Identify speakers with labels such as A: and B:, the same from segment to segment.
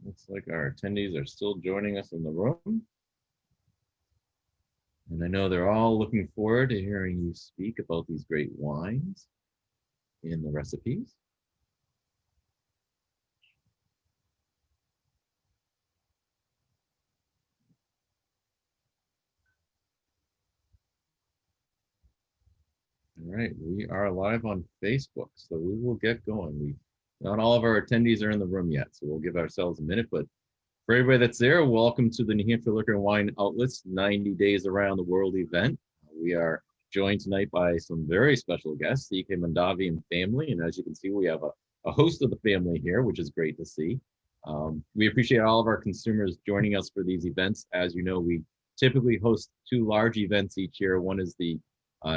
A: Looks like our attendees are still joining us in the room. And I know they're all looking forward to hearing you speak about these great wines and the recipes. All right, we are live on Facebook, so we will get going. Not all of our attendees are in the room yet, so we'll give ourselves a minute, but for everybody that's there, welcome to the New Hampshire Liquor and Wine Outlets 90 Days Around the World event. We are joined tonight by some very special guests, CK Mondavi and family. And as you can see, we have a host of the family here, which is great to see. We appreciate all of our consumers joining us for these events. As you know, we typically host two large events each year. One is the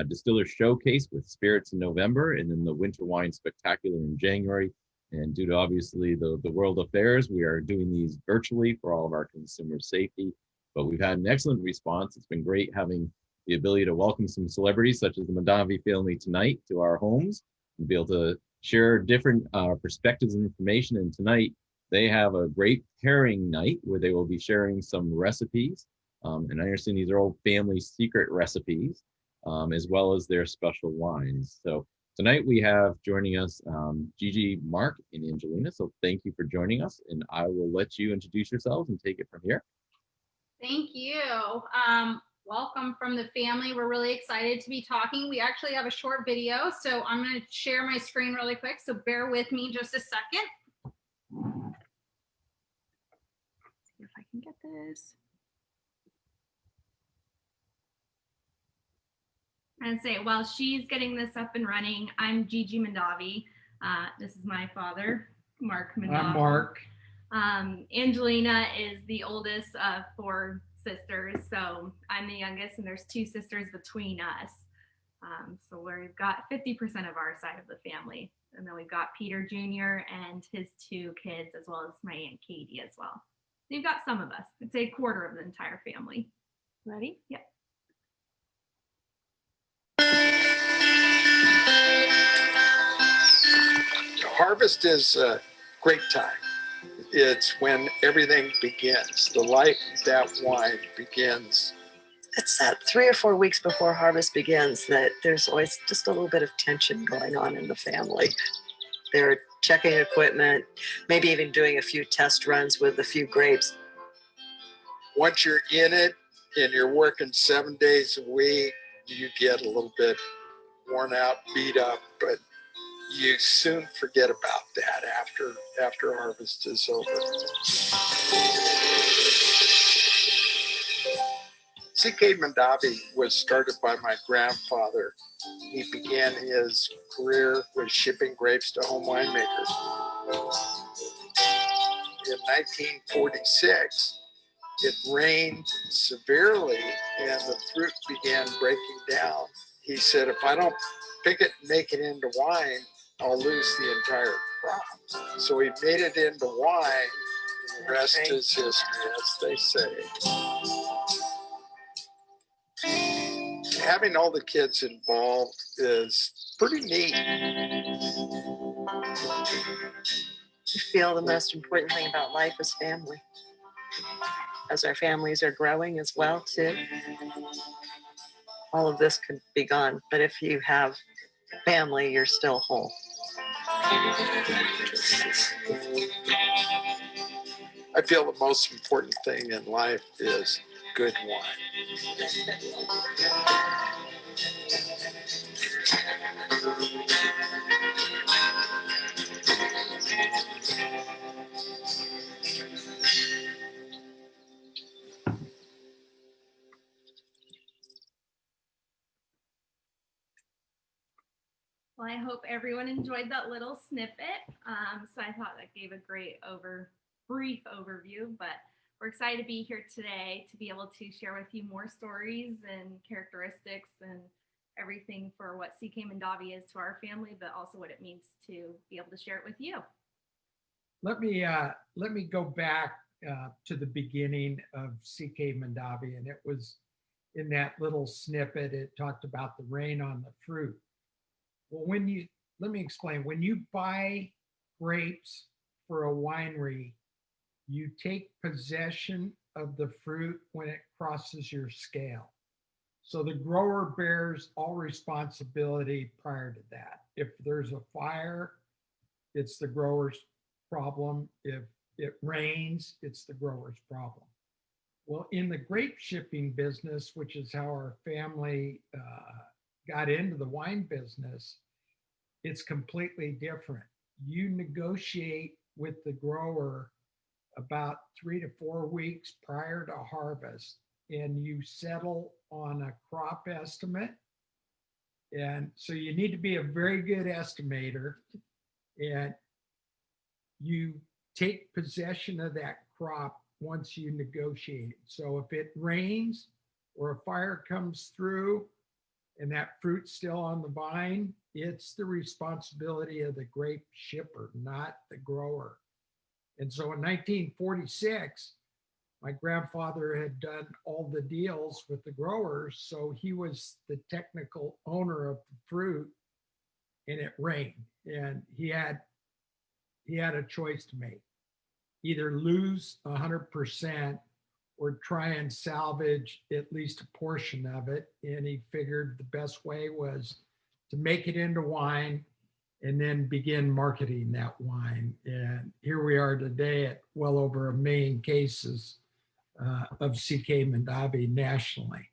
A: Distiller Showcase with Spirits in November, and then the Winter Wine Spectacular in January. And due to obviously the world affairs, we are doing these virtually for all of our consumer safety. But we've had an excellent response. It's been great having the ability to welcome some celebrities such as the Mondavi family tonight to our homes and be able to share different perspectives and information. And tonight they have a great pairing night where they will be sharing some recipes. And I understand these are all family secret recipes, as well as their special wines. So tonight we have joining us Gigi, Mark, and Angelina. So thank you for joining us, and I will let you introduce yourselves and take it from here.
B: Thank you. Welcome from the family. We're really excited to be talking. We actually have a short video, so I'm going to share my screen really quick, so bear with me just a second. Let's see if I can get this. And say, while she's getting this up and running, I'm Gigi Mondavi. This is my father, Mark Mondavi.
C: I'm Mark.
B: Angelina is the oldest of four sisters, so I'm the youngest, and there's two sisters between us. So we've got 50% of our side of the family, and then we've got Peter Jr. and his two kids, as well as my Aunt Katie as well. So you've got some of us. I'd say a quarter of the entire family. Ready? Yep.
C: Harvest is a great time. It's when everything begins. The life of that wine begins.
D: It's that 3 or 4 weeks before harvest begins that there's always just a little bit of tension going on in the family. They're checking equipment, maybe even doing a few test runs with a few grapes.
C: Once you're in it and you're working 7 days a week, you get a little bit worn out, beat up, but you soon forget about that after harvest is over. CK Mondavi was started by my grandfather. He began his career with shipping grapes to home winemakers. In 1946, it rained severely and the fruit began breaking down. He said, if I don't pick it and make it into wine, I'll lose the entire crop. So he made it into wine, and the rest is history, as they say. Having all the kids involved is pretty neat.
D: We feel the most important thing about life is family. As our families are growing as well, too. All of this could be gone, but if you have family, you're still whole.
C: I feel the most important thing in life is good wine.
B: Well, I hope everyone enjoyed that little snippet. So I thought that gave a great brief overview, but we're excited to be here today to be able to share with you more stories and characteristics and everything for what CK Mondavi is to our family, but also what it means to be able to share it with you.
E: Let me go back to the beginning of CK Mondavi, and it was in that little snippet. It talked about the rain on the fruit. Well, let me explain. When you buy grapes for a winery, you take possession of the fruit when it crosses your scale. So the grower bears all responsibility prior to that. If there's a fire, it's the grower's problem. If it rains, it's the grower's problem. Well, in the grape shipping business, which is how our family got into the wine business, it's completely different. You negotiate with the grower about 3 to 4 weeks prior to harvest, and you settle on a crop estimate. And so you need to be a very good estimator, and you take possession of that crop once you negotiate. So if it rains or a fire comes through and that fruit's still on the vine, it's the responsibility of the grape shipper, not the grower. And so in 1946, my grandfather had done all the deals with the growers, so he was the technical owner of the fruit, and it rained, and he had a choice to make: either lose 100% or try and salvage at least a portion of it. And he figured the best way was to make it into wine and then begin marketing that wine. And here we are today at well over 1 million cases of CK Mondavi nationally.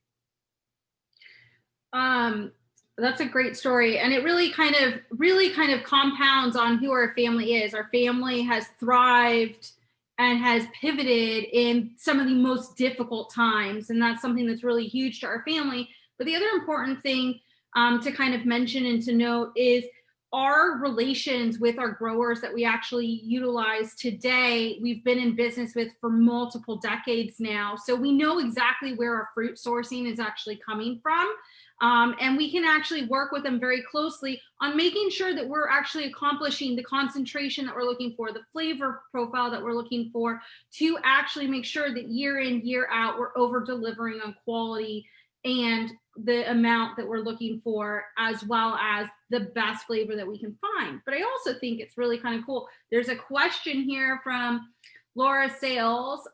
B: That's a great story, and it really kind of compounds on who our family is. Our family has thrived and has pivoted in some of the most difficult times, and that's something that's really huge to our family. But the other important thing to kind of mention and to note is our relations with our growers that we actually utilize today. We've been in business with for multiple decades now, so we know exactly where our fruit sourcing is actually coming from. And we can actually work with them very closely on making sure that we're actually accomplishing the concentration that we're looking for, the flavor profile that we're looking for, to actually make sure that year in, year out, we're over delivering on quality and the amount that we're looking for, as well as the best flavor that we can find. But I also think it's really kind of cool. There's a question here from Laura Sales.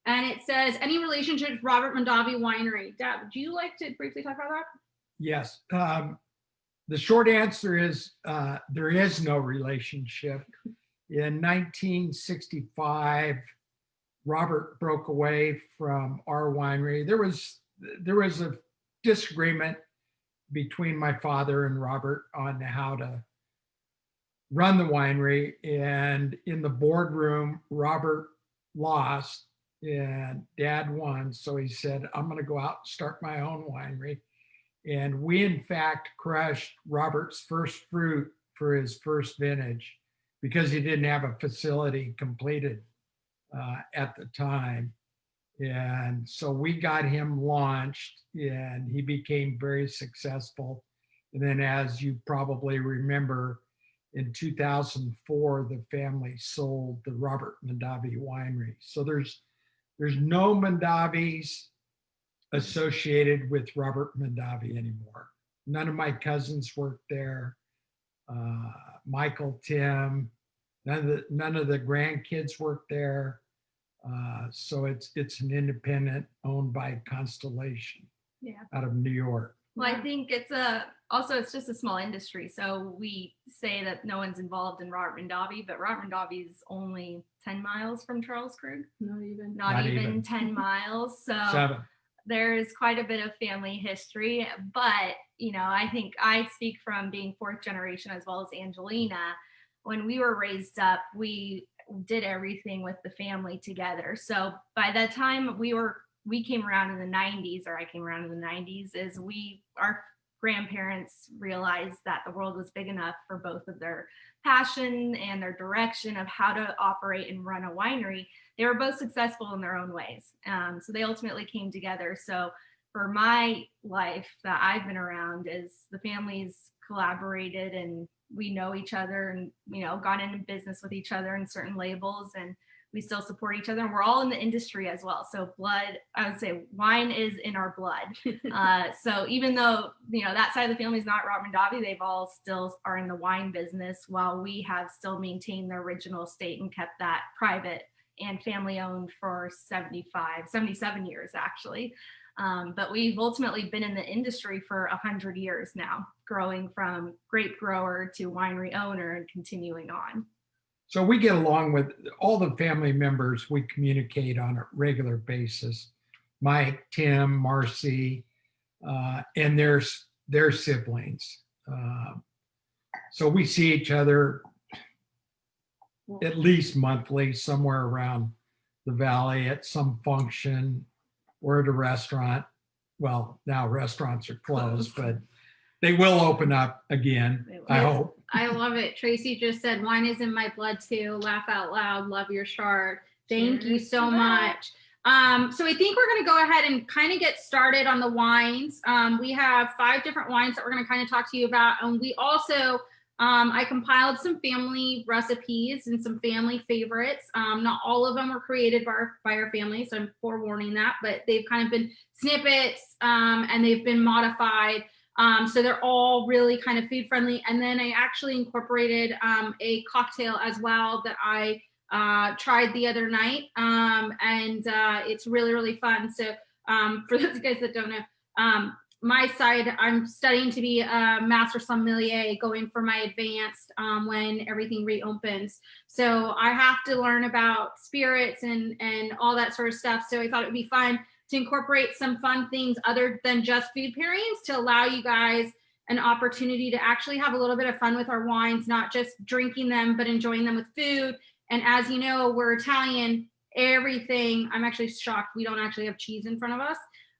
B: And it says, any relationship with Robert Mondavi Winery? Deb, would you like to briefly talk about that?
E: Yes. The short answer is there is no relationship. In 1965, Robert broke away from our winery. There was a disagreement between my father and Robert on how to run the winery. And in the boardroom, Robert lost and Dad won. So he said, I'm going to go out and start my own winery. And we, in fact, crushed Robert's first fruit for his first vintage because he didn't have a facility completed at the time. And so we got him launched, and he became very successful. And then, as you probably remember, in 2004, the family sold the Robert Mondavi Winery. So there's no Mondavis associated with Robert Mondavi anymore. None of my cousins work there. Michael, Tim, none of the grandkids work there. So it's an independent owned by Constellation out of New York.
B: Well, I think it's just a small industry. So we say that no one's involved in Robert Mondavi, but Robert Mondavi is only 10 miles from Charles Krug. Not even 10 miles. So
E: 7.
B: There's quite a bit of family history. But, I think I speak from being 4th generation as well as Angelina. When we were raised up, we did everything with the family together. So by the time we came around in the 90s, or I came around in the 90s, our grandparents realized that the world was big enough for both of their passion and their direction of how to operate and run a winery. They were both successful in their own ways. So they ultimately came together. So for my life that I've been around, is the families collaborated and we know each other and, gone into business with each other in certain labels, and we still support each other, and we're all in the industry as well. So blood, I would say wine is in our blood. So even though, that side of the family is not Robert Mondavi, they've all still are in the wine business, while we have still maintained the original estate and kept that private and family owned for 77 years actually. But we've ultimately been in the industry for 100 years now, growing from grape grower to winery owner and continuing on.
E: So we get along with all the family members. We communicate on a regular basis. Mike, Tim, Marcy, and their siblings. So we see each other at least monthly, somewhere around the valley at some function or at a restaurant. Well, now restaurants are closed, but they will open up again, I hope.
F: I love it. Tracy just said, wine is in my blood too. Laugh out loud. Love your chard. Thank you so much. So I think we're going to go ahead and kind of get started on the wines. We have 5 different wines that we're going to kind of talk to you about. And we also, I compiled some family recipes and some family favorites. Not all of them were created by our family, so I'm forewarning that, but they've kind of been snippets and they've been modified. So they're all really kind of food friendly. And then I actually incorporated a cocktail as well that I tried the other night. And it's really, really fun. So for those guys that don't know, my side, I'm studying to be a master sommelier, going for my advanced when everything reopens. So I have to learn about spirits and all that sort of stuff. So I thought it would be fun to incorporate some fun things other than just food pairings to allow you guys an opportunity to actually have a little bit of fun with our wines, not just drinking them, but enjoying them with food. And as you know, we're Italian, everything, I'm actually shocked we don't actually have cheese in front of us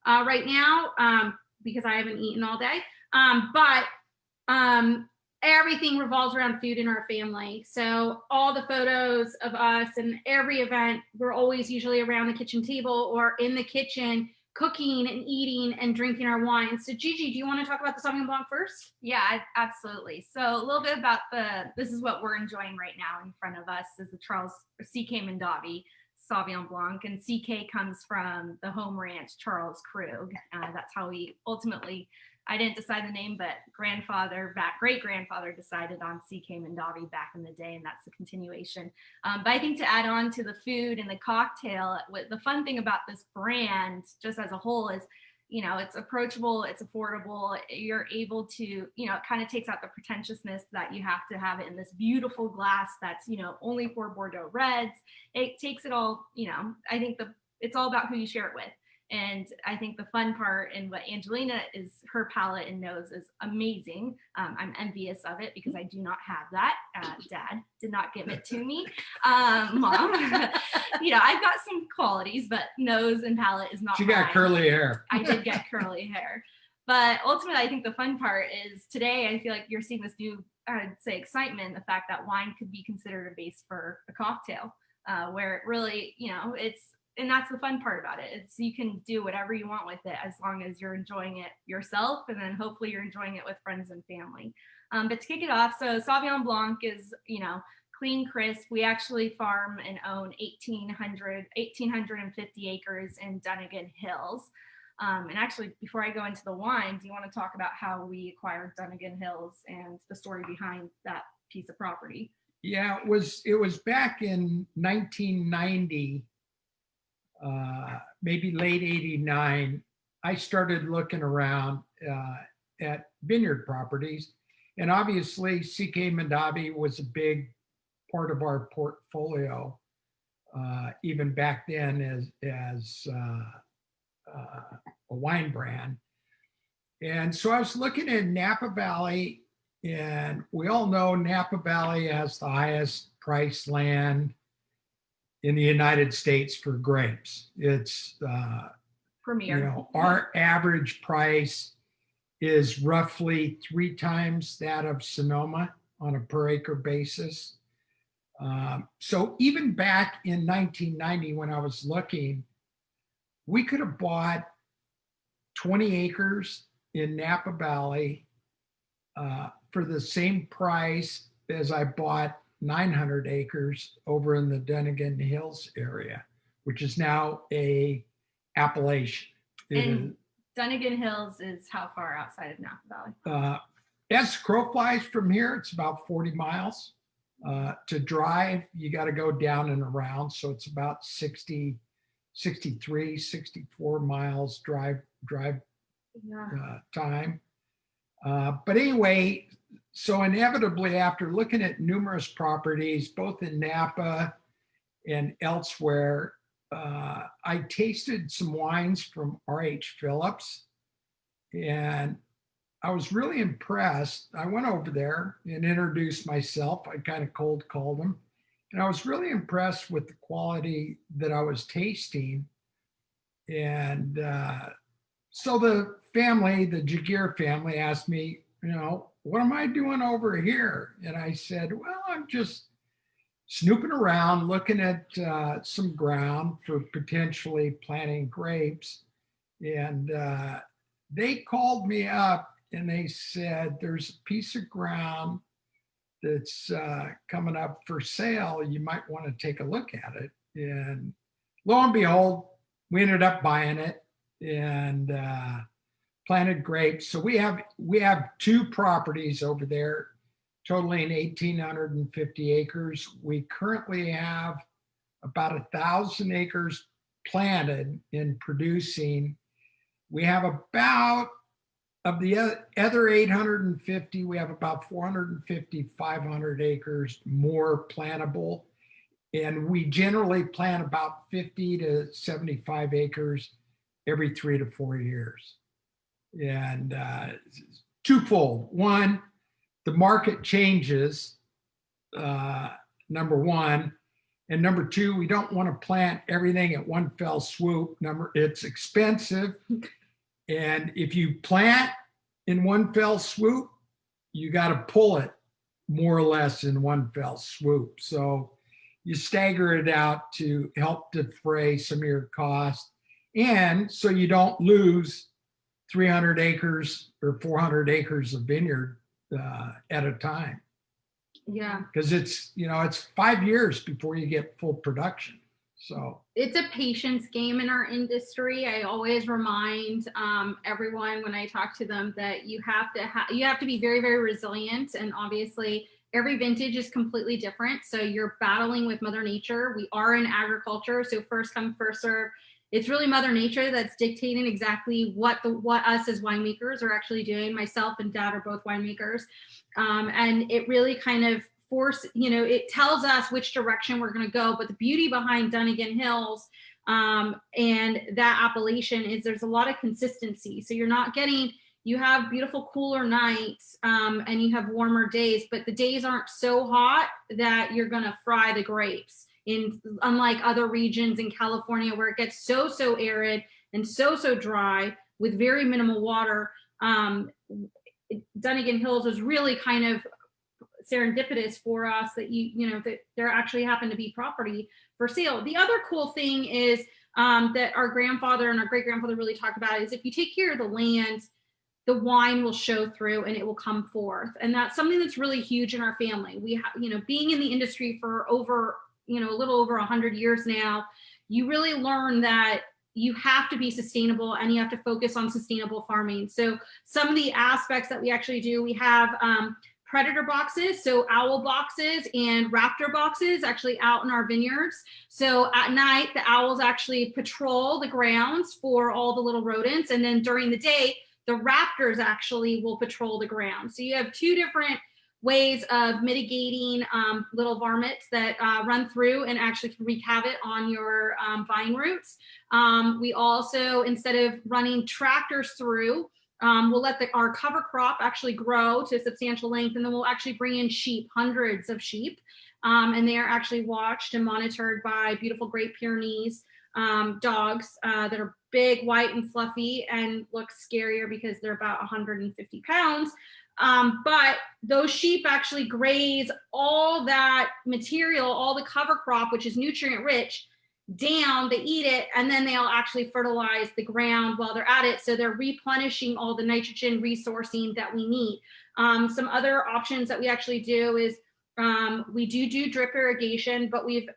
F: right now because I haven't eaten all day. But everything revolves around food in our family. So all the photos of us and every event, we're always usually around the kitchen table or in the kitchen cooking and eating and drinking our wine. So Gigi, do you want to talk about the Sauvignon Blanc first?
B: Yeah, absolutely. So a little bit about this is what we're enjoying right now in front of us is the CK Mondavi Sauvignon Blanc, and CK comes from the home ranch Charles Krug. That's how we ultimately, I didn't decide the name, but great grandfather decided on CK Mondavi back in the day, and that's the continuation. But I think to add on to the food and the cocktail, the fun thing about this brand, just as a whole, is it's approachable, it's affordable. You're able to, it kind of takes out the pretentiousness that you have to have it in this beautiful glass that's, only for Bordeaux reds. It takes it all, I think it's all about who you share it with. And I think the fun part and what Angelina is, her palate and nose is amazing. I'm envious of it because I do not have that. Dad did not give it to me. Mom, I've got some qualities, but nose and palate is not
E: She got
B: mine.
E: curly hair.
B: I did get curly hair. But ultimately, I think the fun part is today, I feel like you're seeing this new, I'd say, excitement, the fact that wine could be considered a base for a cocktail, where it really, and that's the fun part about it. It's you can do whatever you want with it as long as you're enjoying it yourself, and then hopefully you're enjoying it with friends and family. But to kick it off, so Sauvignon Blanc is, clean, crisp. We actually farm and own 1,850 acres in Dunnigan Hills. And actually, before I go into the wine, do you want to talk about how we acquired Dunnigan Hills and the story behind that piece of property?
E: Yeah, it was back in 1990. Maybe late 89, I started looking around at vineyard properties. And obviously CK Mondavi was a big part of our portfolio, even back then as a wine brand. And so I was looking at Napa Valley, and we all know Napa Valley has the highest priced land in the United States for grapes. It's
B: Premier.
E: Our average price is roughly 3 times that of Sonoma on a per acre basis. So even back in 1990, when I was looking, we could have bought 20 acres in Napa Valley for the same price as I bought 900 acres over in the Dunnigan Hills area, which is now a appellation.
B: Dunnigan Hills is how far outside of Napa Valley?
E: As crow flies from here, it's about 40 miles. To drive, you got to go down and around. So it's about 60, 63, 64 miles drive time. But anyway, so inevitably, after looking at numerous properties, both in Napa and elsewhere, I tasted some wines from R.H. Phillips, and I was really impressed. I went over there and introduced myself. I kind of cold called him, and I was really impressed with the quality that I was tasting. And so the family, the Jaguar family, asked me, what am I doing over here? And I said, well, I'm just snooping around, looking at some ground for potentially planting grapes. And they called me up and they said, there's a piece of ground that's coming up for sale. You might want to take a look at it. And lo and behold, we ended up buying it and planted grapes. So we have 2 properties over there, totaling 1,850 acres. We currently have about 1,000 acres planted and producing. We have about, of the other 850, we have about 450, 500 acres more plantable. And we generally plant about 50 to 75 acres every 3 to 4 years. And twofold. One, the market changes, number one. And number two, we don't want to plant everything at one fell swoop. It's expensive. And if you plant in one fell swoop, you got to pull it more or less in one fell swoop. So you stagger it out to help defray some of your costs. And so you don't lose 300 acres or 400 acres of vineyard at a time.
F: Yeah.
E: Because it's 5 years before you get full production. So
F: it's a patience game in our industry. I always remind everyone when I talk to them that you have to be very, very resilient. And obviously every vintage is completely different. So you're battling with Mother Nature. We are in agriculture. So first come, first serve. It's really Mother Nature that's dictating exactly what us as winemakers are actually doing. Myself and Dad are both winemakers. And it really kind of it tells us which direction we're going to go. But the beauty behind Dunnigan Hills and that appellation is there's a lot of consistency. So you have beautiful cooler nights and you have warmer days, but the days aren't so hot that you're going to fry the grapes. Unlike other regions in California where it gets so arid and so dry with very minimal water, Dunnigan Hills was really kind of serendipitous for us that that there actually happened to be property for sale. The other cool thing is that our grandfather and our great grandfather really talked about is if you take care of the land, the wine will show through and it will come forth. And that's something that's really huge in our family. We have, being in the industry for over a little over 100 years now, you really learn that you have to be sustainable and you have to focus on sustainable farming. So some of the aspects that we actually do, we have predator boxes, so owl boxes and raptor boxes actually out in our vineyards. So at night, the owls actually patrol the grounds for all the little rodents. And then during the day, the raptors actually will patrol the ground. So you have 2 different ways of mitigating little varmints that run through and actually can wreak havoc on your vine roots. We also, instead of running tractors through, we'll let our cover crop actually grow to a substantial length, and then we'll actually bring in sheep, hundreds of sheep, and they are actually watched and monitored by beautiful Great Pyrenees dogs that are big, white, and fluffy and look scarier because they're about 150 pounds. But those sheep actually graze all that material, all the cover crop, which is nutrient rich, down, they eat it, and then they'll actually fertilize the ground while they're at it. So they're replenishing all the nitrogen resourcing that we need. Some other options that we actually do is we do drip irrigation, but we've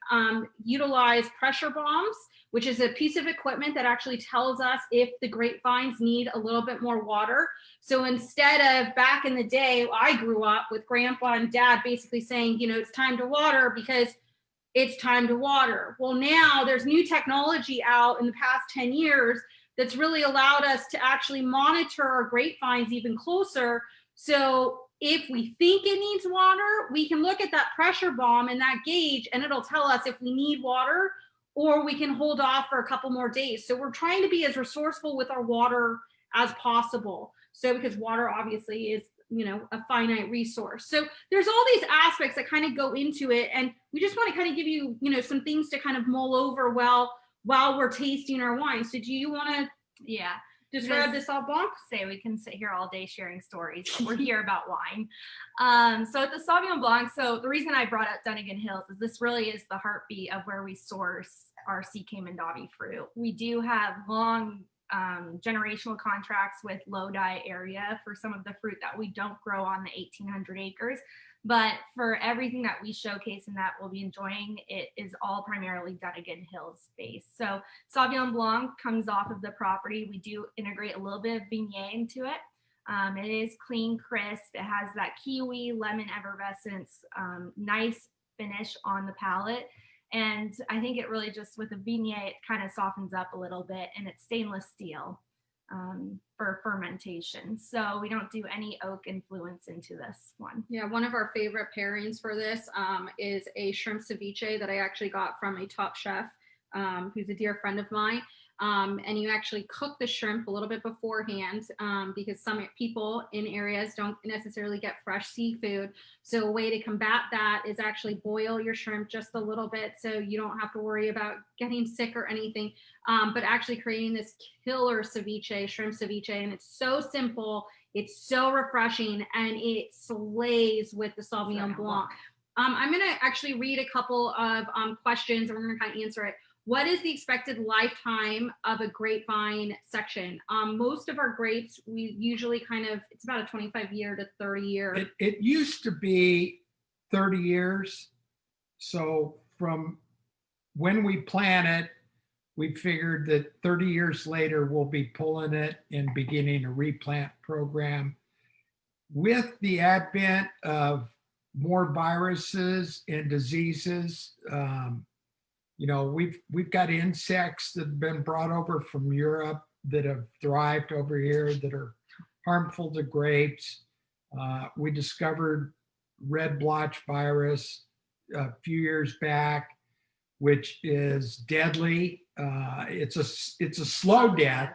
F: utilized pressure bombs which is a piece of equipment that actually tells us if the grapevines need a little bit more water. So instead of back in the day, I grew up with grandpa and dad basically saying, you know, it's time to water because it's time to water. Well, now there's new technology out in the past 10 years that's really allowed us to actually monitor our grapevines even closer. So if we think it needs water, we can look at that pressure bomb and that gauge, and it'll tell us if we need water or we can hold off for a couple more days. So we're trying to be as resourceful with our water as possible. So because water obviously is, you know, a finite resource. So there's all these aspects that kind of go into it. And we just want to kind of give you, you know, some things to kind of mull over while we're tasting our wine. So do you want to describe this all Blanc?
B: Say we can sit here all day sharing stories, but we're here about wine. So at the Sauvignon Blanc, so the reason I brought up Dunnigan Hills is this really is the heartbeat of where we source our CK Mondavi fruit. We do have long generational contracts with Lodi area for some of the fruit that we don't grow on the 1,800 acres. But for everything that we showcase and that we'll be enjoying, it is all primarily Dunnigan Hills based. So Sauvignon Blanc comes off of the property. We do integrate a little bit of Viognier into it. It is clean, crisp. It has that kiwi, lemon effervescence, nice finish on the palate. And I think it really just with the Viognier, it kind of softens up a little bit, and it's stainless steel for fermentation. So we don't do any oak influence into this one.
F: Yeah, one of our favorite pairings for this is a shrimp ceviche that I actually got from a top chef who's a dear friend of mine. And you actually cook the shrimp a little bit beforehand because some people in areas don't necessarily get fresh seafood. So a way to combat that is actually boil your shrimp just a little bit so you don't have to worry about getting sick or anything, but actually creating this killer ceviche, shrimp ceviche. And it's so simple, it's so refreshing, and it slays with the Sauvignon Blanc. I'm going to actually read a couple of questions and we're going to kind of answer it. What is the expected lifetime of a grapevine section? Most of our grapes, we usually it's about a 25 year to 30 year.
E: It used to be 30 years. So from when we plant it, we figured that 30 years later, we'll be pulling it and beginning a replant program. With the advent of more viruses and diseases, you know, we've got insects that have been brought over from Europe that have thrived over here that are harmful to grapes. We discovered red blotch virus a few years back, which is deadly. It's a slow death,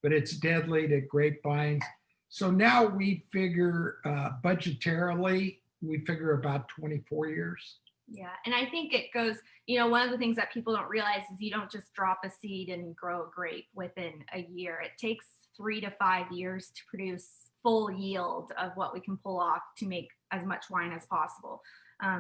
E: but it's deadly to grapevines. So now we figure budgetarily, we figure about 24 years.
B: Yeah, and I think it goes, you know, one of the things that people don't realize is you don't just drop a seed and grow a grape within a year. It takes 3 to 5 years to produce full yield of what we can pull off to make as much wine as possible.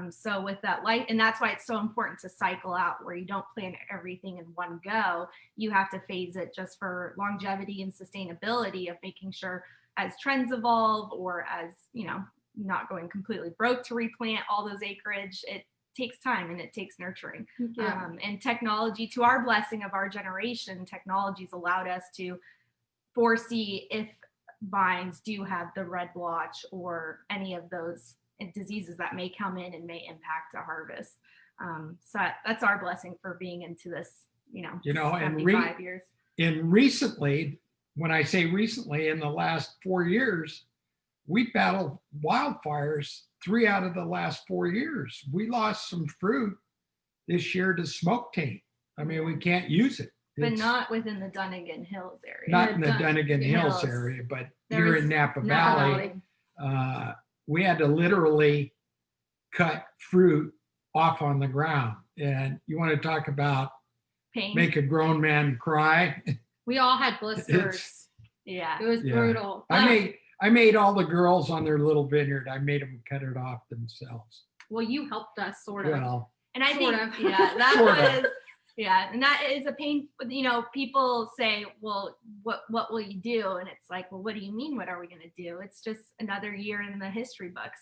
B: So with that light, and that's why it's so important to cycle out where you don't plant everything in one go. You have to phase it just for longevity and sustainability of making sure as trends evolve or as, you know, not going completely broke to replant all those acreage. It takes time and it takes nurturing.
F: Yeah.
B: And technology, to our blessing of our generation, technology's allowed us to foresee if vines do have the red blotch or any of those diseases that may come in and may impact a harvest. So that's our blessing for being into this, you know,
E: and
B: 75 years.
E: And recently, when I say recently, in the last 4 years, we battled wildfires 3 out of the last 4 years. We lost some fruit this year to smoke taint. I mean, we can't use it.
B: But not within the Dunnigan Hills area.
E: Not in the Dunnigan Hills area, but here in Napa Valley, we had to literally cut fruit off on the ground. And you want to talk about
B: pain,
E: make a grown man cry?
F: We all had blisters.
B: Yeah,
F: it was brutal.
E: I made all the girls on their little vineyard, I made them cut it off themselves.
F: Well, you helped us sort of.
E: Well,
B: and I
F: sort
B: think,
F: of.
B: yeah, that
E: Sort
B: was, yeah, and that is a pain. You know, people say, well, what will you do? And it's like, well, what do you mean? What are we going to do? It's just another year in the history books.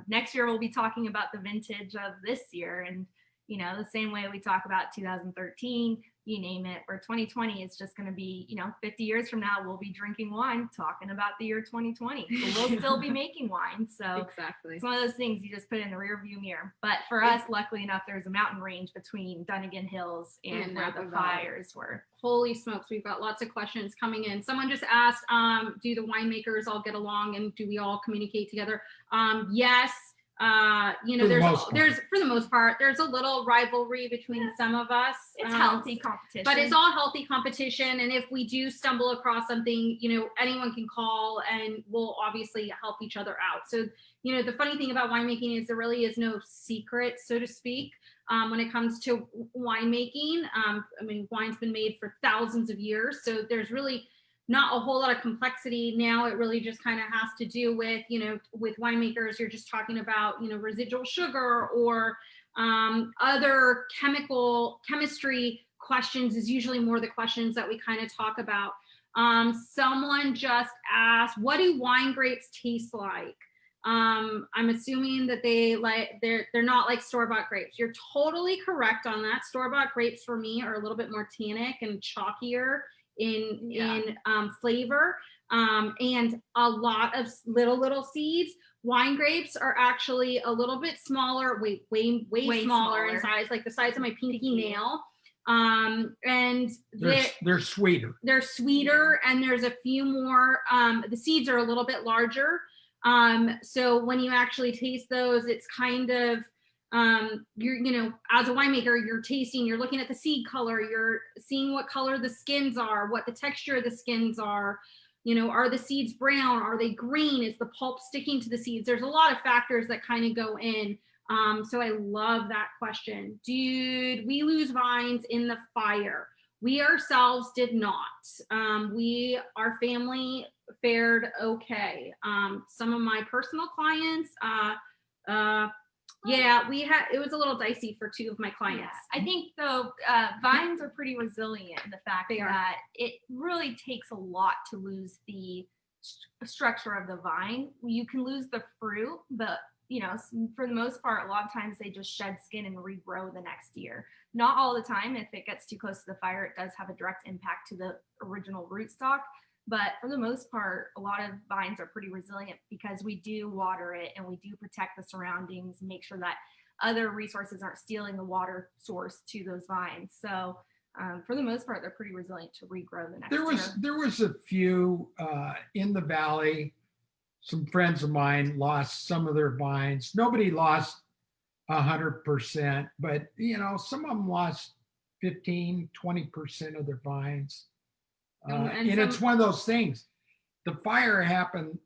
B: Next year, we'll be talking about the vintage of this year. And, The same way we talk about 2013, you name it, or 2020 is just going to be, 50 years from now, we'll be drinking wine talking about the year 2020. We'll still be making wine. So
F: Exactly.
B: it's one of those things you just put in the rear view mirror. But for us, luckily enough, there's a mountain range between Dunnigan Hills and where the fires were.
F: Holy smokes, we've got lots of questions coming in. Someone just asked, do the winemakers all get along and do we all communicate together? Yes. There's for the most part, there's a little rivalry between some of us.
B: It's healthy competition.
F: But it's all healthy competition. And if we do stumble across something, anyone can call and we'll obviously help each other out. So, the funny thing about winemaking is there really is no secret, so to speak, when it comes to winemaking. Wine's been made for thousands of years. So there's really not a whole lot of complexity now. It really just kind of has to do with, with winemakers, you're just talking about, residual sugar or other chemistry questions is usually more the questions that we kind of talk about. Someone just asked, what do wine grapes taste like? I'm assuming that they're not like store-bought grapes. You're totally correct on that. Store-bought grapes for me are a little bit more tannic and chalkier in flavor, and a lot of little seeds. Wine grapes are actually a little bit smaller, way smaller in size, like the size of my pinky nail. And
E: they're sweeter.
F: They're sweeter, and there's a few more. The seeds are a little bit larger. So when you actually taste those, it's kind of as a winemaker, you're tasting, you're looking at the seed color, you're seeing what color the skins are, what the texture of the skins are, are the seeds brown, are they green, is the pulp sticking to the seeds? There's a lot of factors that kind of go in. So I love that question. Did we lose vines in the fire? We ourselves did not. Our family fared okay. Some of my personal clients, it was a little dicey for two of my clients.
B: Yeah. I think though, vines are pretty resilient in the fact that it really takes a lot to lose the structure of the vine. You can lose the fruit, but for the most part, a lot of times they just shed skin and regrow the next year. Not all the time. If it gets too close to the fire, it does have a direct impact to the original rootstock. But for the most part, a lot of vines are pretty resilient because we do water it and we do protect the surroundings and make sure that other resources aren't stealing the water source to those vines. So for the most part, they're pretty resilient to regrow the next year.
E: There was a few in the valley. Some friends of mine lost some of their vines. Nobody lost 100%, but some of them lost 15, 20% of their vines. And it's one of those things. The fire happened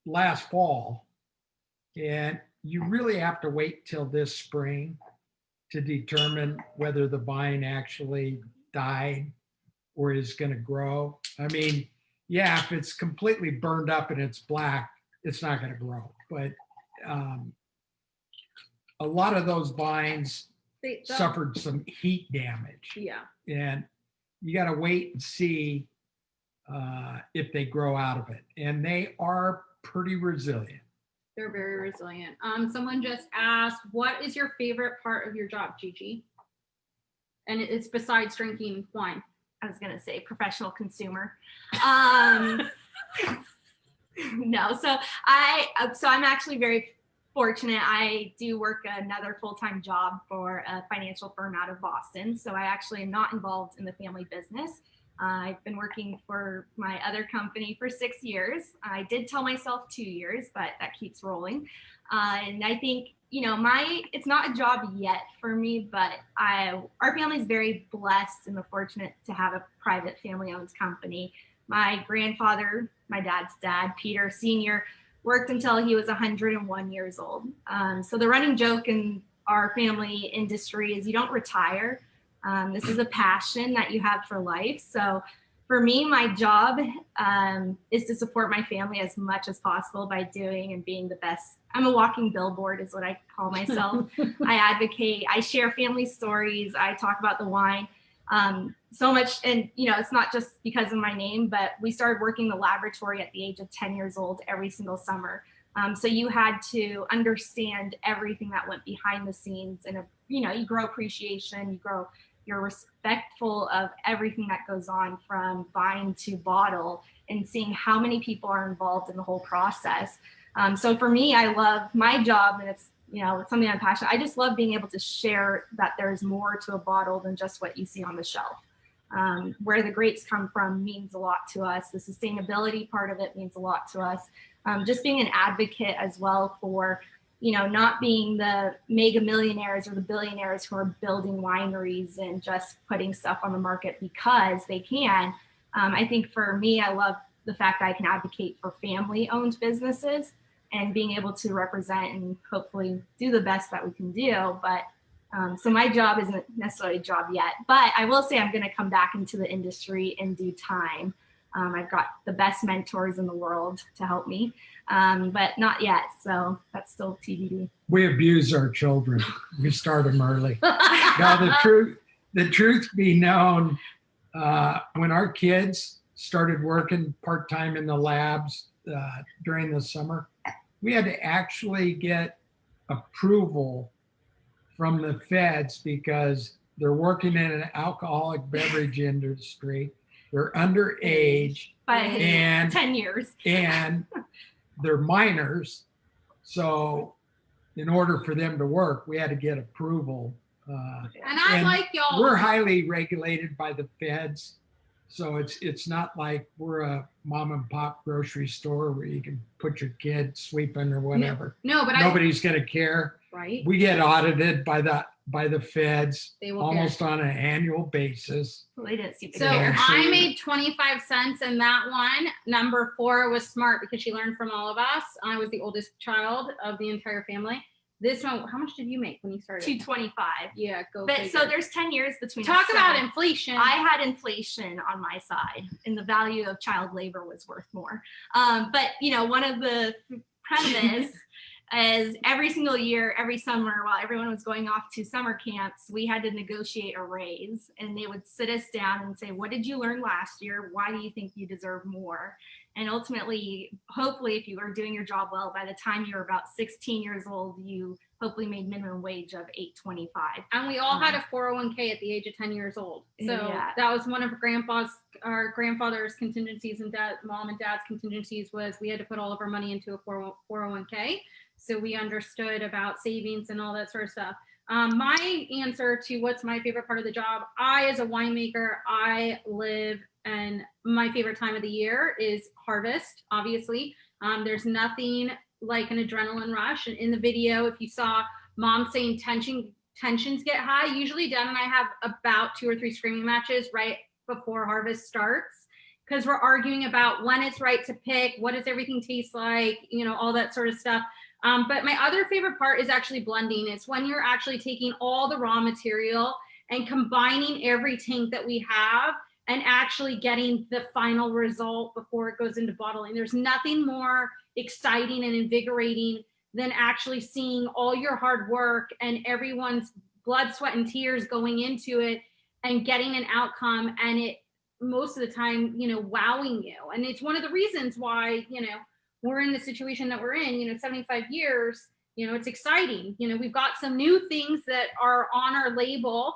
E: last fall, and you really have to wait till this spring to determine whether the vine actually died or is going to grow. If it's completely burned up and it's black, it's not going to grow. But a lot of those vines suffered some heat damage.
F: Yeah.
E: And you got to wait and see if they grow out of it. And they are pretty resilient.
F: They're very resilient. Someone just asked, what is your favorite part of your job, Gigi? And it's besides drinking wine.
B: I was going to say professional consumer. No, so I'm actually very fortunate. I do work another full-time job for a financial firm out of Boston. So I actually am not involved in the family business. I've been working for my other company for 6 years. I did tell myself 2 years, but that keeps rolling. And I think, it's not a job yet for me, but our family is very blessed and fortunate to have a private family-owned company. My grandfather, my dad's dad, Peter Sr., worked until he was 101 years old. So the running joke in our family industry is you don't retire. This is a passion that you have for life. So for me, my job is to support my family as much as possible by doing and being the best. I'm a walking billboard is what I call myself. I advocate, I share family stories. I talk about the wine so much. And, it's not just because of my name, but we started working in the laboratory at the age of 10 years old every single summer. So you had to understand everything that went behind the scenes in a you grow appreciation, you're respectful of everything that goes on from vine to bottle, and seeing how many people are involved in the whole process. So for me, I love my job, and it's something I'm passionate. I just love being able to share that there's more to a bottle than just what you see on the shelf. Where the grapes come from means a lot to us. The sustainability part of it means a lot to us. Just being an advocate as well for, not being the mega millionaires or the billionaires who are building wineries and just putting stuff on the market because they can. I think for me, I love the fact that I can advocate for family-owned businesses and being able to represent and hopefully do the best that we can do. But so my job isn't necessarily a job yet, but I will say I'm going to come back into the industry in due time. I've got the best mentors in the world to help me, but not yet. So that's still TBD.
E: We abuse our children. We start them early. Now, the truth be known, when our kids started working part-time in the labs during the summer, we had to actually get approval from the feds because they're working in an alcoholic beverage industry. They're underage and
B: 10 years.
E: And they're minors. So in order for them to work, we had to get approval.
F: And like y'all.
E: We're highly regulated by the feds. So it's not like we're a mom and pop grocery store where you can put your kid sweeping or whatever.
F: No, but
E: nobody's gonna care.
F: Right.
E: We get audited by the feds almost
F: care.
E: on an annual basis.
B: Well, they didn't see the
F: So I made 25 cents in that one. Number 4 was smart because she learned from all of us. I was the oldest child of the entire family. This one, how much did you make when you started?
B: $2.25.
F: Yeah, go
B: But
F: figure.
B: so there's 10 years between
F: Talk
B: us.
F: about inflation.
B: I had inflation on my side, and the value of child labor was worth more. But one of the premises is every single year, every summer, while everyone was going off to summer camps, we had to negotiate a raise, and they would sit us down and say, what did you learn last year? Why do you think you deserve more? And ultimately, hopefully, if you were doing your job well, by the time you were about 16 years old, you hopefully made minimum wage of $8.25.
F: And we all had a 401k at the age of 10 years old. So that was one of our grandfather's contingencies, and mom and dad's contingencies was we had to put all of our money into a 401k. So we understood about savings and all that sort of stuff. My answer to what's my favorite part of the job, as a winemaker, I live, and my favorite time of the year is harvest, obviously. There's nothing like an adrenaline rush. And in the video, if you saw mom saying tensions get high, usually Dad and I have about 2 or 3 screaming matches right before harvest starts, because we're arguing about when it's right to pick, what does everything taste like, all that sort of stuff. But my other favorite part is actually blending. It's when you're actually taking all the raw material and combining every tank that we have and actually getting the final result before it goes into bottling. There's nothing more exciting and invigorating than actually seeing all your hard work and everyone's blood, sweat, and tears going into it and getting an outcome, and it most of the time, wowing you. And it's one of the reasons why, we're in the situation that we're in, 75 years, it's exciting. We've got some new things that are on our label,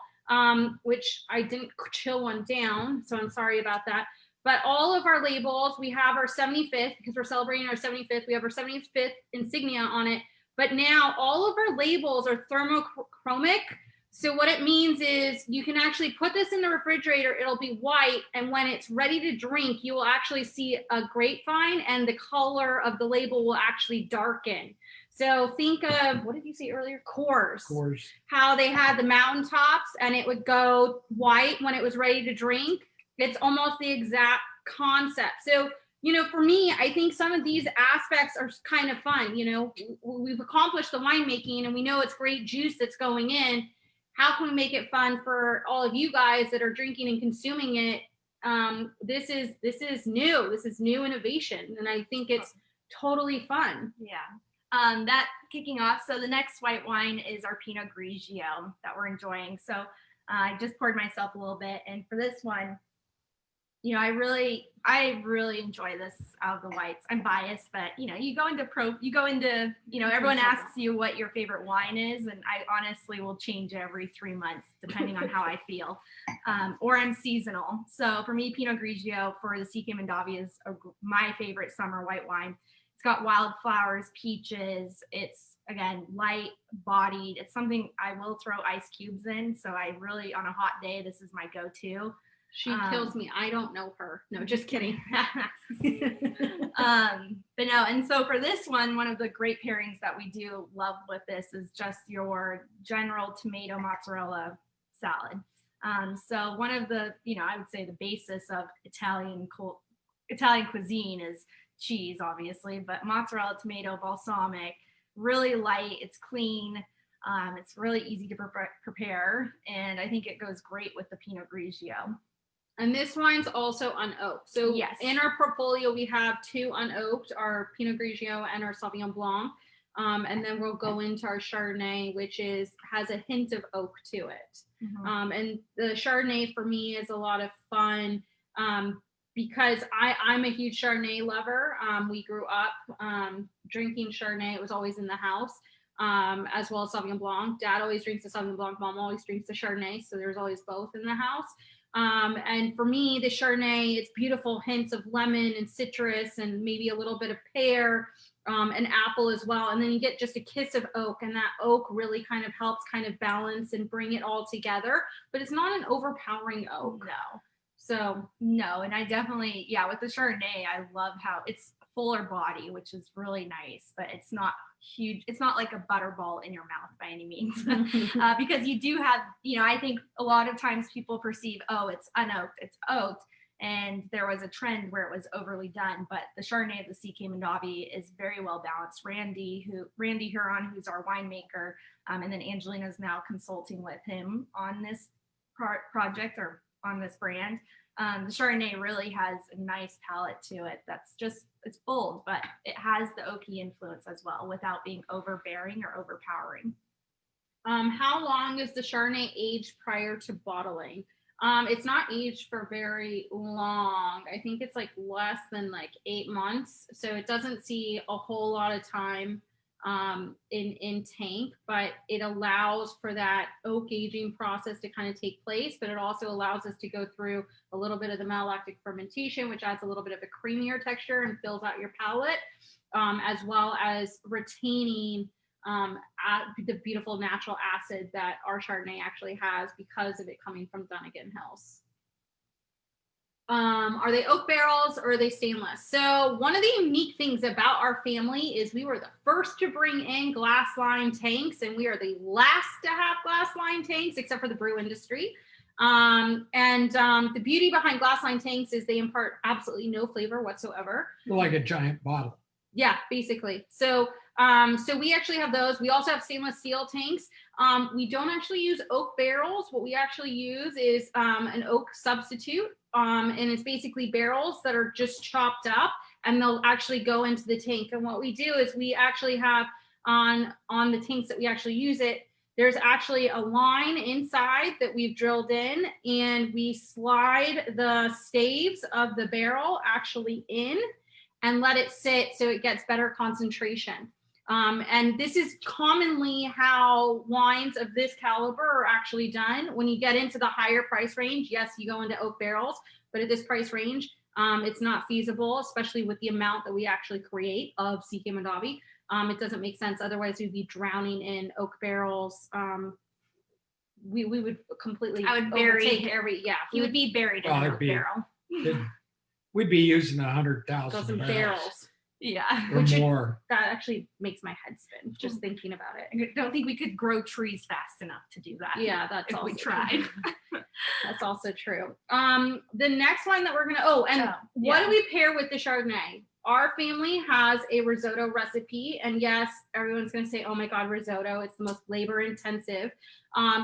F: which I didn't chill one down, so I'm sorry about that. But all of our labels, we have our 75th, because we're celebrating our 75th, we have our 75th insignia on it. But now all of our labels are thermochromic. So what it means is you can actually put this in the refrigerator, it'll be white, and when it's ready to drink, you will actually see a grapevine, and the color of the label will actually darken. So think of, what did you say earlier? Corks. How they had the mountaintops and it would go white when it was ready to drink. It's almost the exact concept. So, for me, I think some of these aspects are kind of fun. We've accomplished the winemaking and we know it's great juice that's going in. How can we make it fun for all of you guys that are drinking and consuming it? This is new. This is new innovation, and I think it's totally fun.
B: Yeah. That kicking off. So the next white wine is our Pinot Grigio that we're enjoying. So I just poured myself a little bit, and for this one, you know, I really enjoy this out of the whites. I'm biased, but you know, you go into, you know, everyone asks you what your favorite wine is, and I honestly will change every 3 months depending on how I feel, or I'm seasonal. So for me, Pinot Grigio for the CK Mondavi is my favorite summer white wine. It's got wildflowers, peaches. It's, again, light bodied. It's something I will throw ice cubes in. So I really, on a hot day, this is my go-to.
F: She kills me. I don't know her. No, just kidding.
B: But no, and so for this one of the great pairings that we do love with this is just your general tomato mozzarella salad. So one of the, you know, I would say the basis of Italian cuisine is cheese, obviously, but mozzarella, tomato, balsamic, really light. It's clean. It's really easy to prepare, and I think it goes great with the Pinot Grigio.
F: And this wine's also unoaked. So
B: yes,
F: in our portfolio, we have 2 unoaked, our Pinot Grigio and our Sauvignon Blanc. And then we'll go into our Chardonnay, which has a hint of oak to it. Mm-hmm. And the Chardonnay for me is a lot of fun because I'm a huge Chardonnay lover. We grew up drinking Chardonnay. It was always in the house, as well as Sauvignon Blanc. Dad always drinks the Sauvignon Blanc. Mom always drinks the Chardonnay. So there's always both in the house. And for me, the Chardonnay, it's beautiful hints of lemon and citrus and maybe a little bit of pear, and apple as well. And then you get just a kiss of oak, and that oak really kind of helps kind of balance and bring it all together, but it's not an overpowering oak.
B: No.
F: So
B: no, and I definitely, yeah, with the Chardonnay, I love how it's fuller body, which is really nice, but it's not huge. It's not like a butterball in your mouth by any means, because you do have, you know, I think a lot of times people perceive, oh, it's unoaked, it's oaked, and there was a trend where it was overly done. But the Chardonnay of the CK Mondavi is very well balanced. Randy Huron, who's our winemaker, and then Angelina's now consulting with him on this project or on this brand. The Chardonnay really has a nice palate to it. That's just, it's bold, but it has the oaky influence as well without being overbearing or overpowering.
F: How long is the Chardonnay aged prior to bottling? It's not aged for very long. I think it's like less than like 8 months. So it doesn't see a whole lot of time in tank, but it allows for that oak aging process to kind of take place, but it also allows us to go through a little bit of the malolactic fermentation, which adds a little bit of a creamier texture and fills out your palate, as well as retaining the beautiful natural acid that our Chardonnay actually has because of it coming from Dunnigan Hills. Are they oak barrels or are they stainless? So one of the unique things about our family is we were the first to bring in glass lined tanks, and we are the last to have glass lined tanks, except for the brew industry. The beauty behind glass lined tanks is they impart absolutely no flavor whatsoever.
E: Like a giant bottle.
F: Yeah, basically. So we actually have those. We also have stainless steel tanks. We don't actually use oak barrels. What we actually use is an oak substitute. And it's basically barrels that are just chopped up, and they'll actually go into the tank. And what we do is we actually have on the tanks that we actually use it, there's actually a line inside that we've drilled in, and we slide the staves of the barrel actually in and let it sit so it gets better concentration. And this is commonly how wines of this caliber are actually done. When you get into the higher price range, yes, you go into oak barrels, but at this price range, it's not feasible, especially with the amount that we actually create of CK Mondavi. It doesn't make sense. Otherwise, we'd be drowning in oak barrels. We would completely.
B: I would bury
F: He
B: would be buried in an oak barrel.
E: We'd be using 100,000
F: barrels.
B: Yeah.
E: Or more.
F: That actually makes my head spin just thinking about it.
B: I don't think we could grow trees fast enough to do that.
F: Yeah, that's
B: if
F: also
B: we tried.
F: That's also true. The next one that we're gonna what do we pair with the Chardonnay? Our family has a risotto recipe, and yes, everyone's gonna say, "Oh my God, risotto! It's the most labor intensive."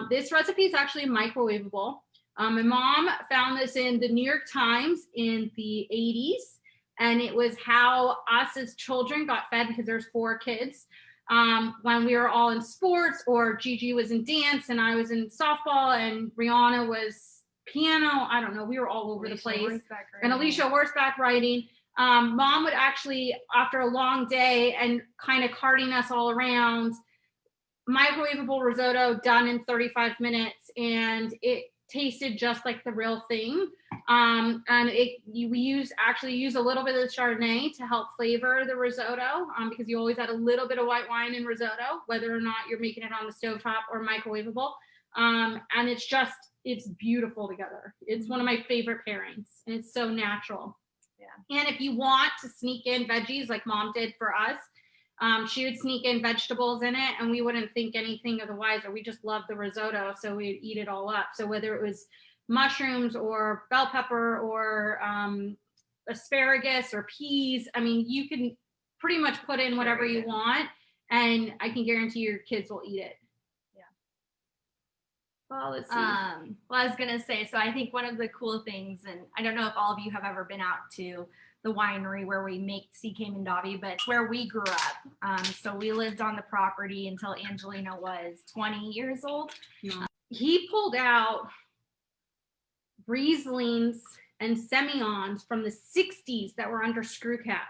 F: This recipe is actually microwavable. My mom found this in the New York Times in the 80s. And it was how us as children got fed, because there's 4 kids. When we were all in sports, or Gigi was in dance and I was in softball and Rihanna was piano. I don't know. We were all over the
B: Alicia
F: place.
B: horseback
F: And
B: riding.
F: Alicia horseback riding. Mom would actually, after a long day and kind of carting us all around, microwavable risotto done in 35 minutes, and it tasted just like the real thing. And we actually use a little bit of the Chardonnay to help flavor the risotto, because you always add a little bit of white wine in risotto, whether or not you're making it on the stovetop or microwavable. And it's beautiful together. It's one of my favorite pairings, and it's so natural. Yeah. And if you want to sneak in veggies like Mom did for us, she would sneak in vegetables in it, and we wouldn't think anything otherwise, or we just loved the risotto, so we'd eat it all up. So whether it was mushrooms or bell pepper or asparagus or peas, I mean, you can pretty much put in whatever you want, and I can guarantee your kids will eat it. Yeah. Well, let's see.
B: Well, I was gonna say, so I think one of the cool things, and I don't know if all of you have ever been out to the winery where we make CK Mondavi, but it's where we grew up. So we lived on the property until Angelina was 20 years old.
F: Yeah. He pulled out Rieslings and Semillons from the 60s that were under screw cap.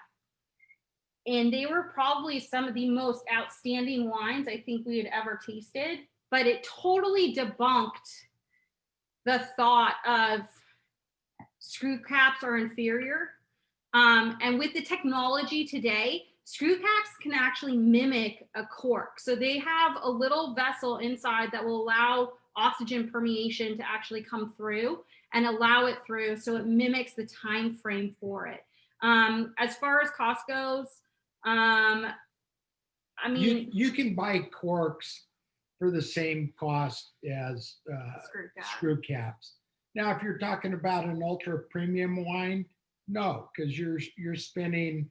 F: And they were probably some of the most outstanding wines I think we had ever tasted, but it totally debunked the thought of screw caps are inferior. And with the technology today, screw caps can actually mimic a cork. So they have a little vessel inside that will allow oxygen permeation to actually come through and allow it through, so it mimics the time frame for it. As far as cost goes, I mean,
E: you can buy corks for the same cost as screw caps. Now, if you're talking about an ultra premium wine, no, because you're spending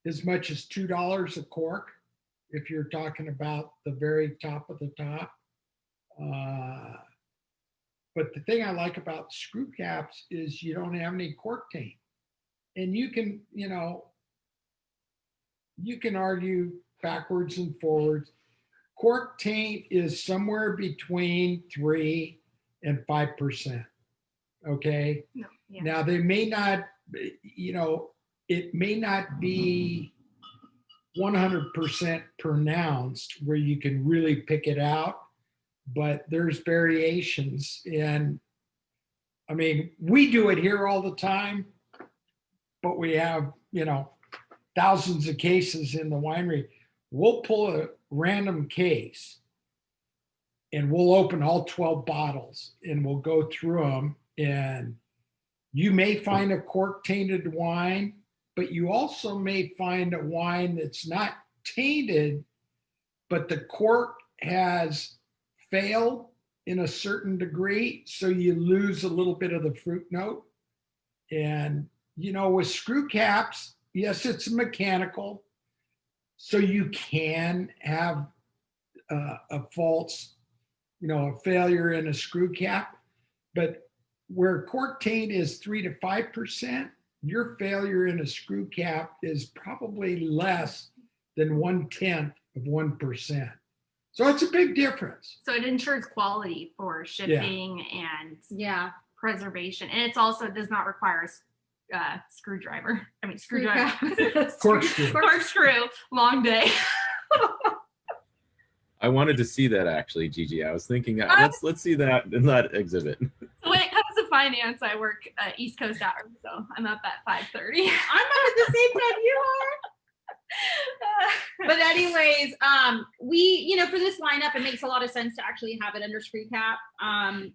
E: as much as $2 a cork if you're talking about the very top of the top. But the thing I like about screw caps is you don't have any cork taint. And you can argue backwards and forwards. Cork taint is somewhere between 3 and 5%. Okay.
B: No, yeah.
E: Now they may not, it may not be 100% pronounced where you can really pick it out, but there's variations. And I mean, we do it here all the time, but we have, thousands of cases in the winery. We'll pull a random case and we'll open all 12 bottles and we'll go through them, and you may find a cork tainted wine, but you also may find a wine that's not tainted, but the cork has failed in a certain degree, so you lose a little bit of the fruit note. And with screw caps, yes, it's mechanical, so you can have a false, a failure in a screw cap, but where cork taint is 3 to 5%, your failure in a screw cap is probably less than 1/10 of 1%. So it's a big difference.
B: So it ensures quality for shipping and preservation, and it's also does not require screwdriver. I mean screwdriver. Corkscrew. Long day.
A: I wanted to see that actually, Gigi. I was thinking, let's see that in that exhibit.
B: So when it comes to finance, I work East Coast hours, so I'm up at 5:30.
F: I'm up at the same time you are. But anyways, we, for this lineup, it makes a lot of sense to actually have it under screw cap. And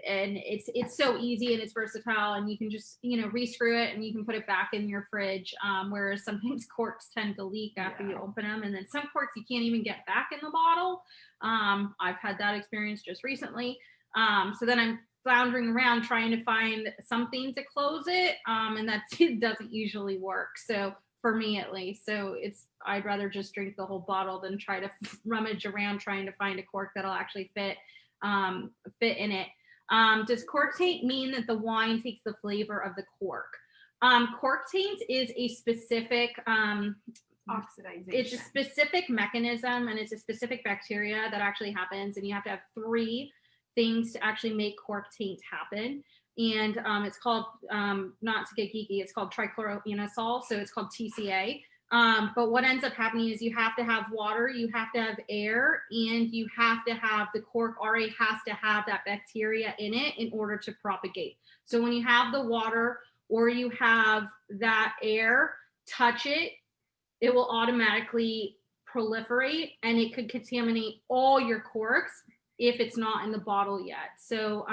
F: it's so easy and it's versatile, and you can just, rescrew it and you can put it back in your fridge. Whereas sometimes corks tend to leak after you open them, and then some corks you can't even get back in the bottle. I've had that experience just recently. So then I'm floundering around trying to find something to close it, and it doesn't usually work. So for me at least, so I'd rather just drink the whole bottle than try to rummage around trying to find a cork that'll actually fit in it. Does cork taint mean that the wine takes the flavor of the cork? Cork taint is a specific
B: Oxidization.
F: It's a specific mechanism, and it's a specific bacteria that actually happens, and you have to have 3 things to actually make cork taint happen. And it's called, not to get geeky, it's called trichloroanisole, so it's called TCA. But what ends up happening is you have to have water, you have to have air, and you have to have, the cork already has to have that bacteria in it in order to propagate. So when you have the water or you have that air touch it, it will automatically proliferate, and it could contaminate all your corks if it's not in the bottle yet. So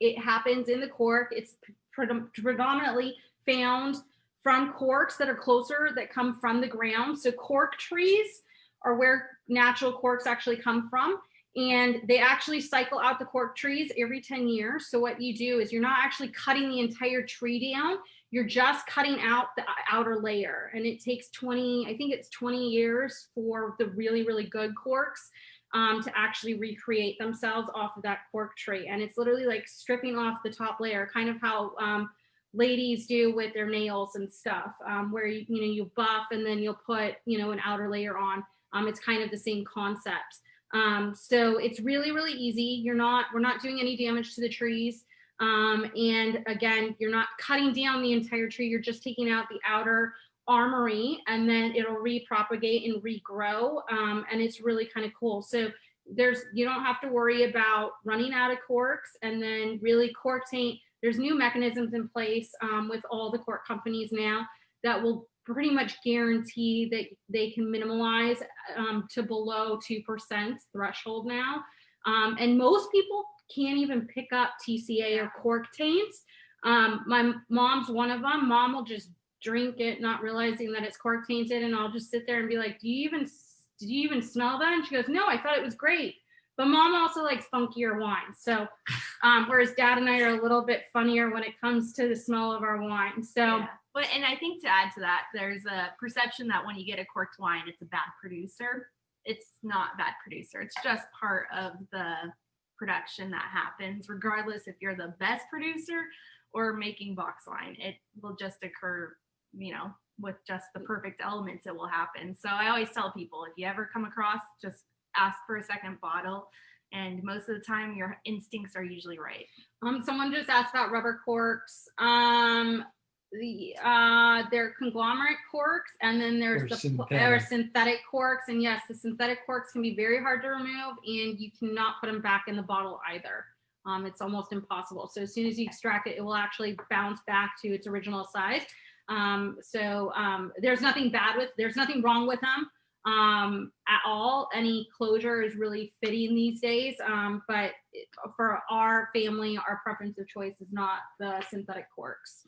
F: it happens in the cork. It's predominantly found from corks that are closer, that come from the ground. So cork trees are where natural corks actually come from. And they actually cycle out the cork trees every 10 years. So what you do is you're not actually cutting the entire tree down. You're just cutting out the outer layer. And it takes 20 years for the really, really good corks to actually recreate themselves off of that cork tree. And it's literally like stripping off the top layer, kind of how ladies do with their nails and stuff, where you buff and then you'll put an outer layer on. It's kind of the same concept. So it's really, really easy. We're not doing any damage to the trees. And again, you're not cutting down the entire tree. You're just taking out the outer armory, and then it'll repropagate and regrow. And it's really kind of cool. So you don't have to worry about running out of corks. And then really cork taint, there's new mechanisms in place with all the cork companies now that will pretty much guarantee that they can minimalize to below 2% threshold now. And most people can't even pick up TCA or cork taints. My mom's one of them. Mom will just drink it, not realizing that it's cork tainted, and I'll just sit there and be like, did you even smell that? And she goes, no, I thought it was great. But mom also likes funkier wine. So whereas dad and I are a little bit funnier when it comes to the smell of our wine. So
B: yeah. But and I think to add to that, there's a perception that when you get a corked wine, it's a bad producer. It's not a bad producer. It's just part of the production that happens, regardless if you're the best producer or making box wine. It will just occur, with just the perfect elements, it will happen. So I always tell people, if you ever come across, just ask for a second bottle. And most of the time your instincts are usually right.
F: Someone just asked about rubber corks. They're conglomerate corks, and then there's synthetic corks. And yes, the synthetic corks can be very hard to remove, and you cannot put them back in the bottle either. It's almost impossible. So as soon as you extract it, it will actually bounce back to its original size. There's nothing wrong with them at all. Any closure is really fitting these days. But for our family, our preference of choice is not the synthetic corks.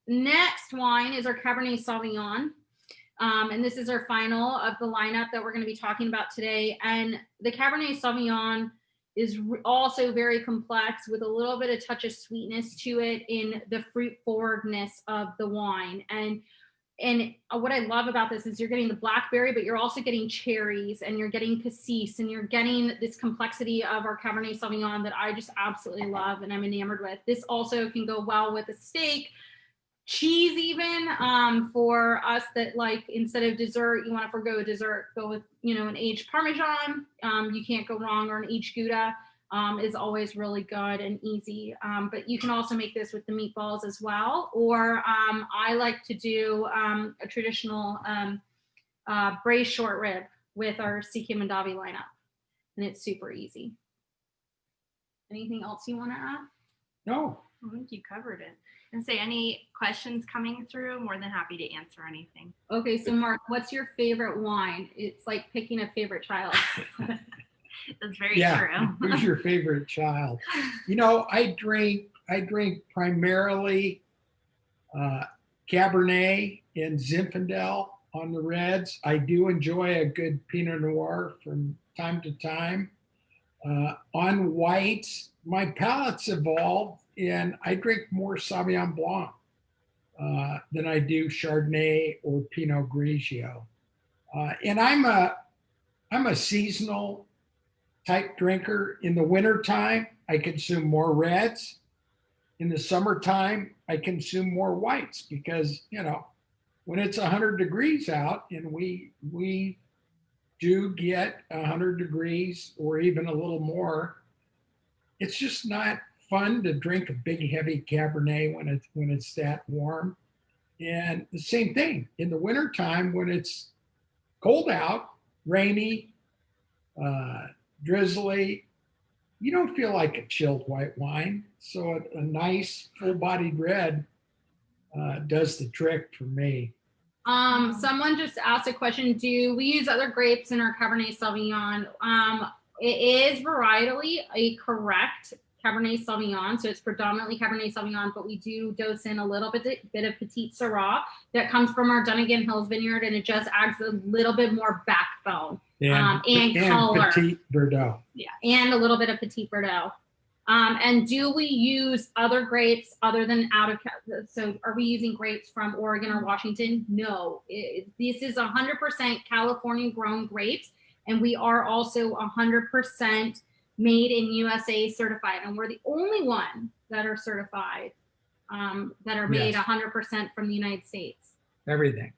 F: Next wine is our Cabernet Sauvignon. And this is our final of the lineup that we're going to be talking about today. And the Cabernet Sauvignon is also very complex, with a little bit of touch of sweetness to it in the fruit forwardness of the wine. And what I love about this is you're getting the blackberry, but you're also getting cherries, and you're getting cassis, and you're getting this complexity of our Cabernet Sauvignon that I just absolutely love and I'm enamored with. This also can go well with a steak, cheese even, for us that like, instead of dessert, you want to forgo a dessert, go with, an aged Parmesan. You can't go wrong, or an aged Gouda is always really good and easy. But you can also make this with the meatballs as well. Or I like to do a traditional braised short rib with our CK Mondavi lineup. And it's super easy. Anything else you want to add?
E: No.
B: I think you covered it. And say, any questions coming through, more than happy to answer anything.
F: Okay, so Mark, what's your favorite wine? It's like picking a favorite child.
B: That's very true.
E: Who's your favorite child? I drink primarily Cabernet and Zinfandel on the reds. I do enjoy a good Pinot Noir from time to time. On whites, my palate's evolved, and I drink more Sauvignon Blanc than I do Chardonnay or Pinot Grigio. And I'm a seasonal type drinker. In the wintertime, I consume more reds. In the summertime, I consume more whites, because, when it's 100 degrees out, and we do get 100 degrees or even a little more it's just not fun to drink a big heavy Cabernet when it's that warm. And the same thing in the wintertime when it's cold out, rainy, drizzly, you don't feel like a chilled white wine. So a nice full-bodied red does the trick for me.
F: Someone just asked a question. Do we use other grapes in our Cabernet Sauvignon? It is varietally a correct Cabernet Sauvignon, so it's predominantly Cabernet Sauvignon, but we do dose in a little bit of Petite Syrah that comes from our Dunnigan Hills vineyard, and it just adds a little bit more backbone and color.
E: Petite Verdot.
F: Yeah, and a little bit of Petite Verdot. And do we use other grapes other than so are we using grapes from Oregon or Washington? No, this is 100% California grown grapes, and we are also 100% made in USA certified, and we're the only one that are certified that are made 100% from the United States.
E: Everything,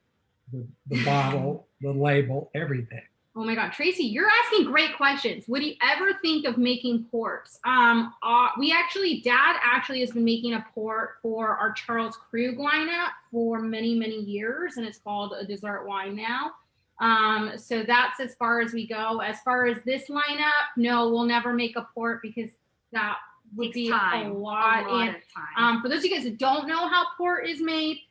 E: the bottle, the label, everything.
F: Oh my God, Tracy, you're asking great questions. Would you ever think of making ports? Dad actually has been making a port for our Charles Krug lineup for many, many years, and it's called a dessert wine now. So that's as far as we go. As far as this lineup, no, we'll never make a port because that would be a lot of time. For those of you guys who don't know how port is made,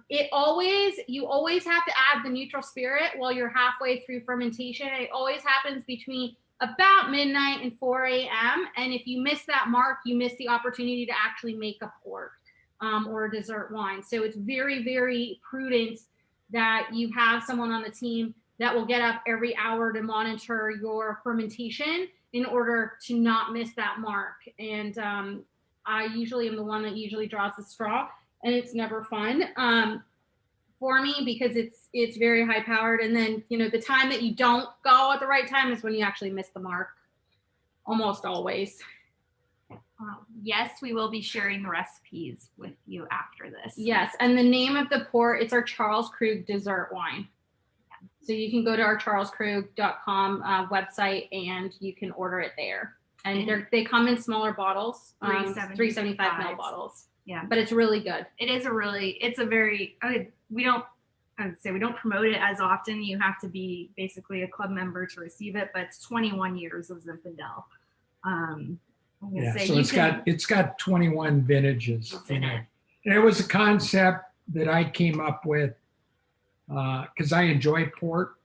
F: you always have to add the neutral spirit while you're halfway through fermentation. It always happens between about midnight and 4 a.m. And if you miss that mark, you miss the opportunity to actually make a port or a dessert wine. So it's very, very prudent that you have someone on the team that will get up every hour to monitor your fermentation in order to not miss that mark. And I usually am the one that usually draws the straw. And it's never fun for me because it's very high powered. And then, the time that you don't go at the right time is when you actually miss the mark, almost always.
B: Yes, we will be sharing the recipes with you after this.
F: Yes, and the name of the port, it's our Charles Krug dessert wine. So you can go to our charleskrug.com website and you can order it there. And they come in smaller bottles, 375 ml bottles.
B: Yeah,
F: but it's really good.
B: We don't promote it as often. You have to be basically a club member to receive it, but it's 21 years of Zinfandel.
E: So it's got 21 vintages in it. And it was a concept that I came up with because I enjoy port.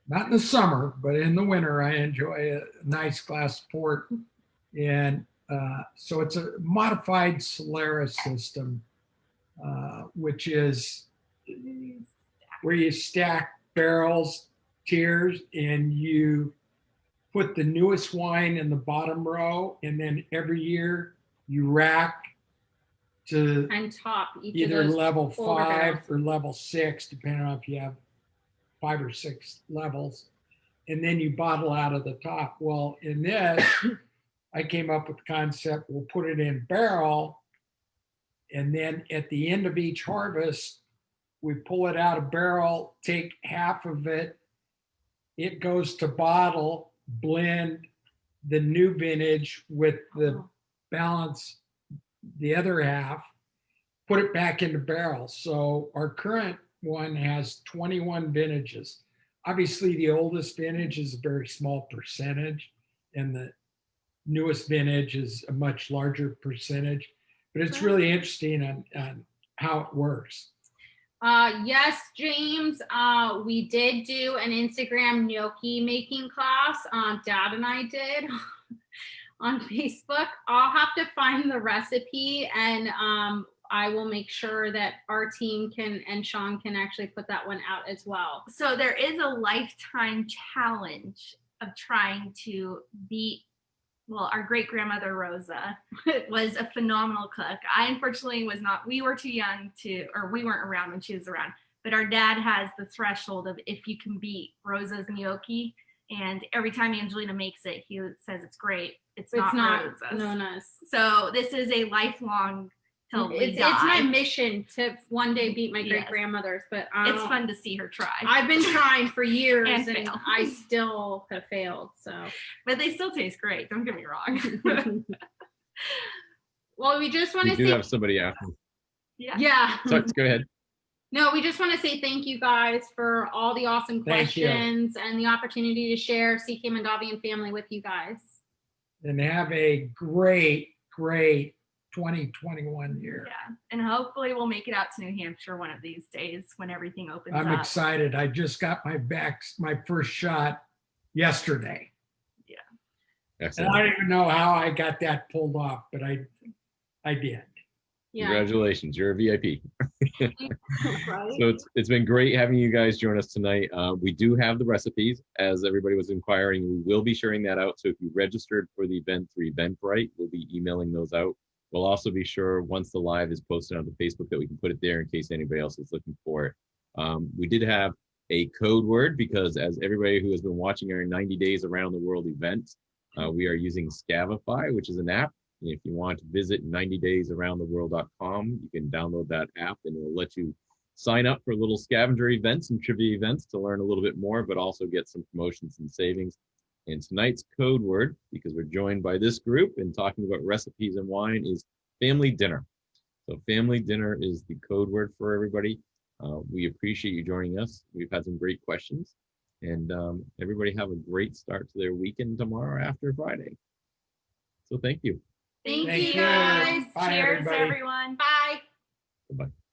E: Not in the summer, but in the winter, I enjoy a nice glass of port. And so it's a modified Solera system, which is where you stack barrels, tiers, and you put the newest wine in the bottom row, and then every year you rack to
F: and top each
E: either
F: of those
E: level 5
F: barrels.
E: or level 6, depending on if you have 5 or 6 levels, and then you bottle out of the top. Well, in this, I came up with the concept, we'll put it in barrel, and then at the end of each harvest, we pull it out of barrel, take half of it, it goes to bottle, blend the new vintage with the balance, the other half, put it back into barrel. So our current one has 21 vintages. Obviously, the oldest vintage is a very small percentage, and the newest vintage is a much larger percentage. But it's really interesting on how it works.
F: Yes, James, we did do an Instagram gnocchi making class. Dad and I did on Facebook. I'll have to find the recipe, and I will make sure that our team and Sean can actually put that one out as well.
B: So there is a lifetime challenge of trying to beat. Well, our great grandmother Rosa was a phenomenal cook. I unfortunately was not. We were too young we weren't around when she was around. But our dad has the threshold of if you can beat Rosa's gnocchi, and every time Angelina makes it, he says it's great. It's not Rosa's.
F: Nona's.
B: So this is a lifelong till we
F: It's
B: die.
F: my mission to one day beat my
B: Yes.
F: great grandmother's, but
B: It's fun to see her try.
F: I've been trying for years
B: And
F: and
B: fail.
F: I still have failed. So,
B: But they still taste great. Don't get me wrong.
F: well, we just want
A: We
F: to
A: do
F: say,
A: have somebody after.
B: Yeah.
F: yeah.
A: So go ahead.
F: No, we just want to say thank you guys for all the awesome
E: Thank you.
F: questions and the opportunity to share CK Mondavi and family with you guys.
E: And have a great 2021 year.
B: Yeah. And hopefully we'll make it out to New Hampshire one of these days when everything opens
E: I'm
B: up.
E: excited. I just got my first shot yesterday. And
A: Excellent.
E: I don't even know how I got that pulled off, but I did.
F: Yeah.
A: Congratulations, you're a VIP.
F: Right?
A: So it's been great having you guys join us tonight. We do have the recipes, as everybody was inquiring. We will be sharing that out. So if you registered for the event through Eventbrite, we'll be emailing those out. We'll also be sure once the live is posted on the Facebook that we can put it there in case anybody else is looking for it. We did have a code word because, as everybody who has been watching our 90 Days Around the World event, we are using Scavify, which is an app. And if you want to visit 90daysaroundtheworld.com, you can download that app and it will let you sign up for little scavenger events and trivia events to learn a little bit more, but also get some promotions and savings. And tonight's code word, because we're joined by this group and talking about recipes and wine, is family dinner. So family dinner is the code word for everybody. We appreciate you joining us. We've had some great questions. And everybody have a great start to their weekend tomorrow after Friday. So thank you.
F: Thank
E: Thank
F: you
E: you.
F: guys.
E: Bye,
B: Cheers,
E: everybody.
B: everyone.
F: Bye.
A: Goodbye.